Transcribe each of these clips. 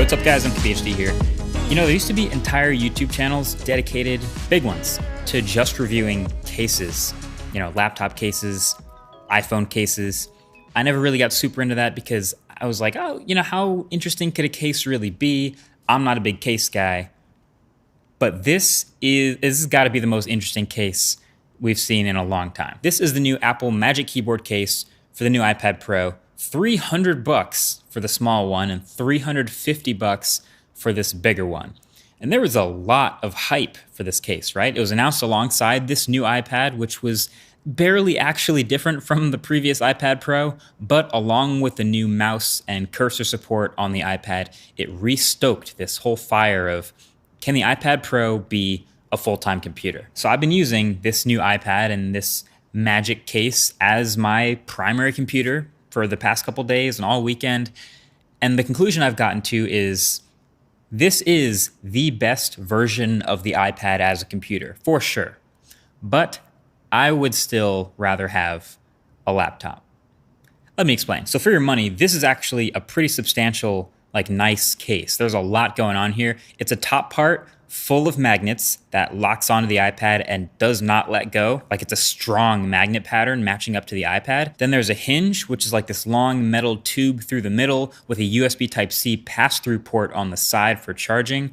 what's up guys, I'm PhD here. You know, there used to be entire YouTube channels dedicated, big ones, to just reviewing cases. You know, laptop cases, iPhone cases. I never really got super into that because I was like, oh, you know, how interesting could a case really be? I'm not a big case guy. But this has got to be the most interesting case we've seen in a long time. This is the new Apple Magic Keyboard case for the new iPad Pro. $300 for the small one and $350 for this bigger one. And there was a lot of hype for this case, right? It was announced alongside this new iPad, which was barely actually different from the previous iPad Pro, but along with the new mouse and cursor support on the iPad, it restoked this whole fire of, can the iPad Pro be a full-time computer? So I've been using this new iPad and this Magic case as my primary computer for the past couple days and all weekend. And the conclusion I've gotten to is this is the best version of the iPad as a computer, for sure. But I would still rather have a laptop. Let me explain. So for your money, this is actually a pretty substantial, nice case. There's a lot going on here. It's a top part full of magnets that locks onto the iPad and does not let go. It's a strong magnet pattern matching up to the iPad. Then there's a hinge, which is like this long metal tube through the middle with a USB Type-C pass-through port on the side for charging.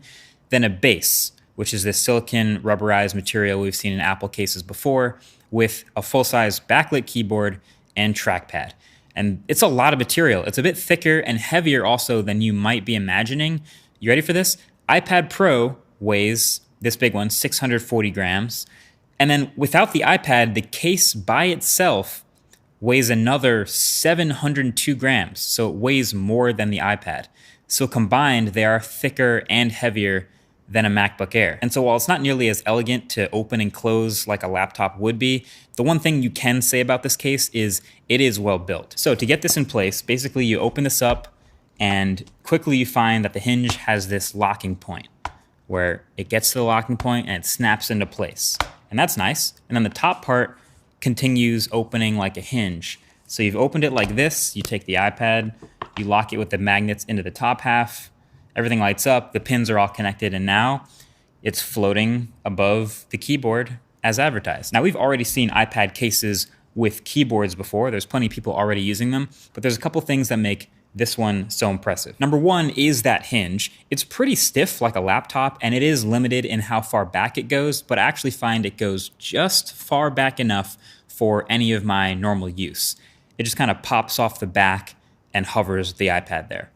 Then a base, which is this silicon rubberized material we've seen in Apple cases before, with a full-size backlit keyboard and trackpad. And it's a lot of material. It's a bit thicker and heavier also than you might be imagining. You ready for this? iPad Pro weighs, this big one, 640 grams. And then without the iPad, the case by itself weighs another 702 grams. So it weighs more than the iPad. So combined, they are thicker and heavier than a MacBook Air. And so while it's not nearly as elegant to open and close like a laptop would be, the one thing you can say about this case is it is well built. So to get this in place, basically you open this up and quickly you find that the hinge has this locking point where it gets to the locking point and it snaps into place. And that's nice. And then the top part continues opening like a hinge. So you've opened it like this, you take the iPad, you lock it with the magnets into the top half, everything lights up, the pins are all connected, and now it's floating above the keyboard as advertised. Now we've already seen iPad cases with keyboards before. There's plenty of people already using them, but there's a couple things that make this one so impressive. Number one is that hinge. It's pretty stiff like a laptop, and it is limited in how far back it goes, but I actually find it goes just far back enough for any of my normal use. It just kind of pops off the back and hovers the iPad there.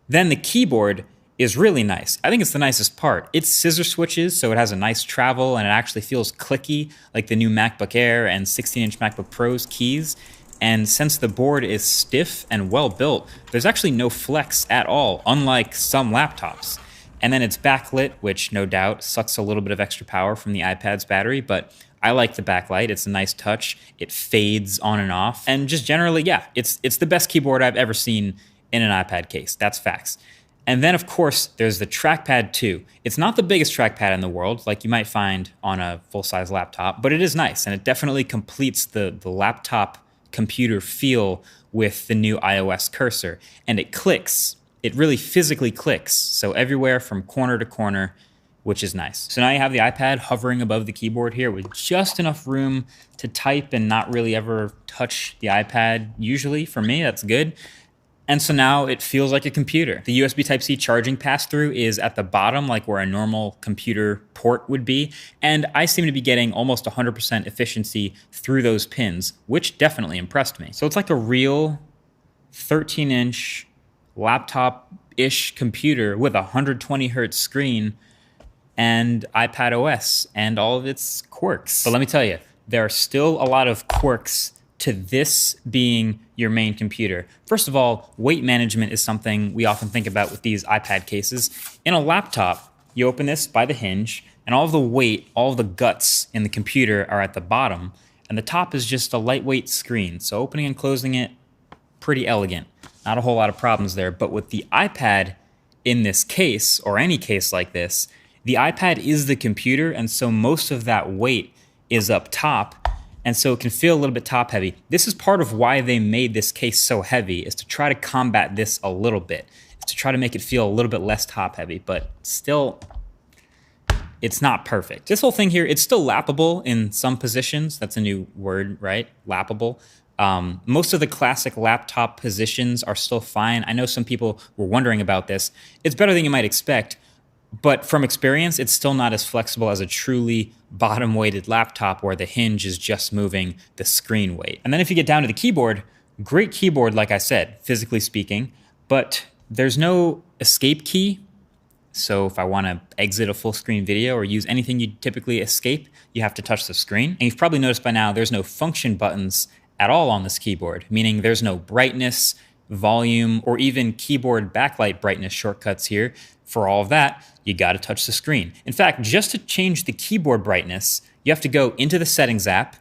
Then the keyboard is really nice. I think it's the nicest part. It's scissor switches, so it has a nice travel, and it actually feels clicky like the new MacBook Air and 16-inch MacBook Pro's keys. And since the board is stiff and well built, there's actually no flex at all, unlike some laptops. And then it's backlit, which no doubt sucks a little bit of extra power from the iPad's battery, but I like the backlight. It's a nice touch. It fades on and off. And just generally, yeah, it's the best keyboard I've ever seen in an iPad case. That's facts. And then, of course, there's the trackpad too. It's not the biggest trackpad in the world, like you might find on a full-size laptop, but it is nice, and it definitely completes the laptop computer feel with the new iOS cursor. And it clicks. It really physically clicks. So everywhere from corner to corner, which is nice. So now you have the iPad hovering above the keyboard here with just enough room to type and not really ever touch the iPad. Usually, for me, that's good. And so now it feels like a computer. The USB Type-C charging pass-through is at the bottom, like where a normal computer port would be. And I seem to be getting almost 100% efficiency through those pins, which definitely impressed me. So it's like a real 13-inch laptop-ish computer with a 120 hertz screen and iPad OS and all of its quirks. But let me tell you, there are still a lot of quirks to this being your main computer. First of all, weight management is something we often think about with these iPad cases. In a laptop, you open this by the hinge, and all of the weight, all of the guts in the computer are at the bottom, and the top is just a lightweight screen. So opening and closing it, pretty elegant. Not a whole lot of problems there. But with the iPad in this case, or any case like this, the iPad is the computer, and so most of that weight is up top, and so it can feel a little bit top heavy. This is part of why they made this case so heavy, is to try to combat this a little bit. to try to make it feel a little bit less top heavy, but still, it's not perfect. This whole thing here, it's still lappable in some positions. That's a new word, right? Lappable. Most of the classic laptop positions are still fine. I know some people were wondering about this. It's better than you might expect, but from experience, it's still not as flexible as a truly bottom-weighted laptop where the hinge is just moving the screen weight. And then if you get down to the keyboard, great keyboard, like I said, physically speaking, but there's no escape key. So if I want to exit a full screen video or use anything you typically escape, you have to touch the screen. And you've probably noticed by now there's no function buttons at all on this keyboard, meaning there's no brightness, volume, or even keyboard backlight brightness shortcuts here. For all of that, you got to touch the screen. In fact, just to change the keyboard brightness, you have to go into the Settings app,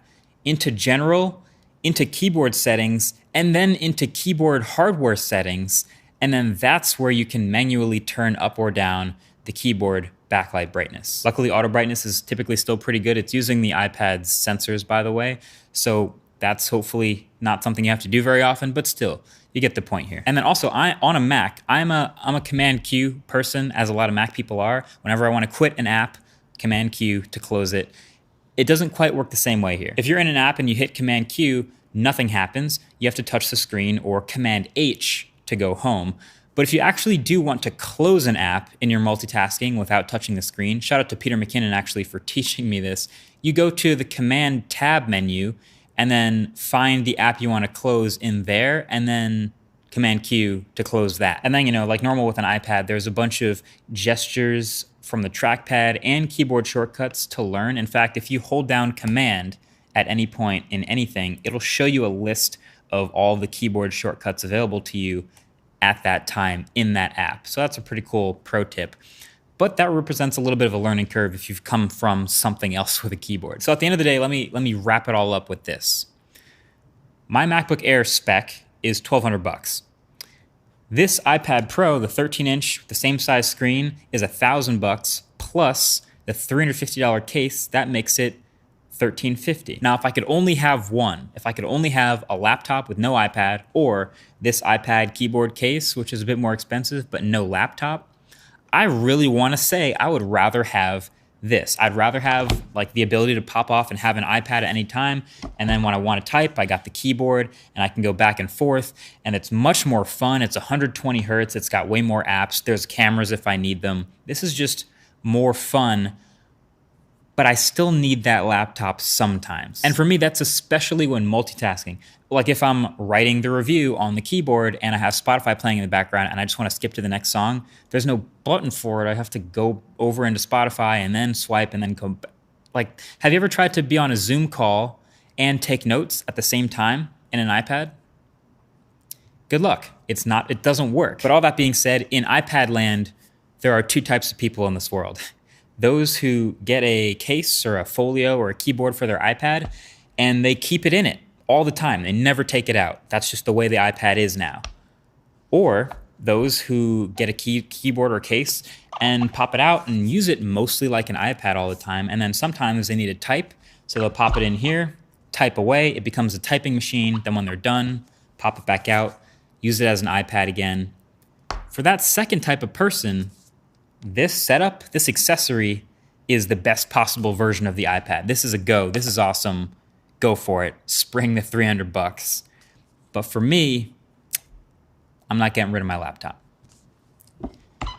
into General, into Keyboard Settings, and then into Keyboard Hardware Settings. And then that's where you can manually turn up or down the keyboard backlight brightness. Luckily, auto brightness is typically still pretty good. It's using the iPad's sensors, by the way. So that's hopefully not something you have to do very often, but still, you get the point here. And then also, on a Mac, I'm a Command Q person, as a lot of Mac people are. Whenever I want to quit an app, Command Q to close it. It doesn't quite work the same way here. If you're in an app and you hit Command Q, nothing happens. You have to touch the screen, or Command H to go home. But if you actually do want to close an app in your multitasking without touching the screen, shout out to Peter McKinnon actually for teaching me this, you go to the Command Tab menu and then find the app you want to close in there, and then Command Q to close that. And then, you know, like normal with an iPad, there's a bunch of gestures from the trackpad and keyboard shortcuts to learn. In fact, if you hold down Command at any point in anything, it'll show you a list of all the keyboard shortcuts available to you at that time in that app. So that's a pretty cool pro tip. But that represents a little bit of a learning curve if you've come from something else with a keyboard. So at the end of the day, let me wrap it all up with this. My MacBook Air spec is $1,200. This iPad Pro, the 13-inch, the same size screen, is $1,000 plus the $350 case. That makes it $1,350. Now, if I could only have one, if I could only have a laptop with no iPad, or this iPad keyboard case, which is a bit more expensive, but no laptop, I really want to say I would rather have this. I'd rather have like the ability to pop off and have an iPad at any time, and then when I want to type, I got the keyboard and I can go back and forth, and it's much more fun. It's 120 hertz. It's got way more apps. There's cameras if I need them. This is just more fun, but I still need that laptop sometimes. And for me, that's especially when multitasking. Like if I'm writing the review on the keyboard and I have Spotify playing in the background and I just want to skip to the next song, there's no button for it. I have to go over into Spotify and then swipe and then go back. Like, have you ever tried to be on a Zoom call and take notes at the same time in an iPad? Good luck. It doesn't work. But all that being said, in iPad land, there are two types of people in this world. Those who get a case or a folio or a keyboard for their iPad and they keep it in it all the time. They never take it out. That's just the way the iPad is now. Or those who get a keyboard or case and pop it out and use it mostly like an iPad all the time. And then sometimes they need to type, so they'll pop it in here, type away, it becomes a typing machine. Then when they're done, pop it back out, use it as an iPad again. For that second type of person, this setup, this accessory is the best possible version of the iPad. This is a go. This is awesome. Go for it. Spring the $300. But for me, I'm not getting rid of my laptop. But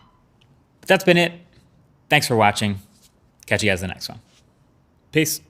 that's been it. Thanks for watching. Catch you guys in the next one. Peace.